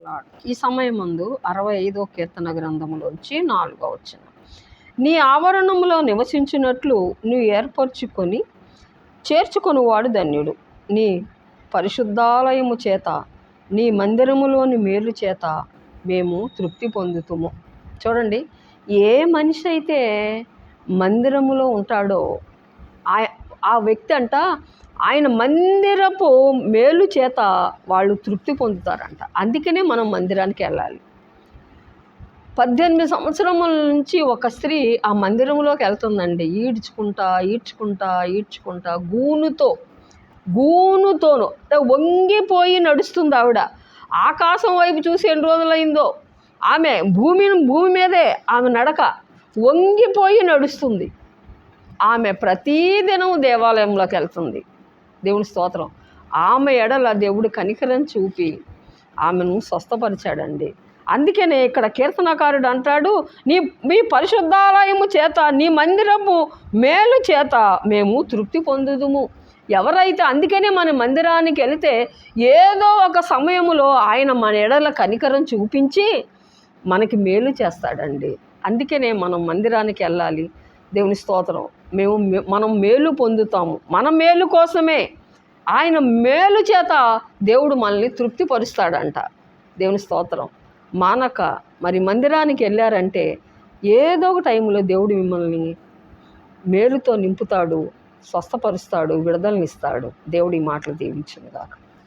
ఈ సమయమందు 65వ కీర్తన గ్రంథములోంచి 4వ వచనం. నీ ఆవరణములో నివసించినట్లు నువ్వు ఏర్పరచుకొని చేర్చుకొనివాడు ధన్యుడు. నీ పరిశుద్ధాలయము చేత నీ మందిరములోని మేలు చేత మేము తృప్తి పొందుతుము. చూడండి, ఏ మనిషి అయితే మందిరములో ఉంటాడో ఆ వ్యక్తి అంట ఆయన మందిరపు మేలు చేత వాళ్ళు తృప్తి పొందుతారంట. అందుకనే మనం మందిరానికి వెళ్ళాలి. 18 సంవత్సరముల నుంచి ఒక స్త్రీ ఆ మందిరంలోకి వెళ్తుందండి. ఈడ్చుకుంటా గూనుతోను వంగిపోయి నడుస్తుంది ఆవిడ. ఆకాశం వైపు చూసి ఎన్ని రోజులైందో ఆమె భూమి మీదే ఆమె నడక, వంగిపోయి నడుస్తుంది. ఆమె ప్రతిదినం దేవాలయంలోకి వెళ్తుంది. దేవుని స్తోత్రం. ఆమె ఎడల దేవుడు కనికరం చూపి ఆమెను స్వస్థపరిచాడండి. అందుకనే ఇక్కడ కీర్తనకారుడు అంటాడు, మీ పరిశుద్ధాలయము చేత నీ మందిరము మేలు చేత మేము తృప్తి పొందుదుము. ఎవరైతే అందుకనే మన మందిరానికి వెళితే ఏదో ఒక సమయంలో ఆయన మన ఎడల కనికరం చూపించి మనకి మేలు చేస్తాడండి. అందుకనే మనం మందిరానికి వెళ్ళాలి. దేవుని స్తోత్రం. మనం మేలు పొందుతాము. మన మేలు కోసమే, ఆయన మేలు చేత దేవుడు మనల్ని తృప్తిపరుస్తాడంట. దేవుని స్తోత్రం. మానక మరి మందిరానికి వెళ్ళారంటే ఏదో ఒక టైంలో దేవుడు మిమ్మల్ని మేలుతో నింపుతాడు, స్వస్థపరుస్తాడు, విడుదలనిస్తాడు. దేవుడి మాటలు దీవించును గాక.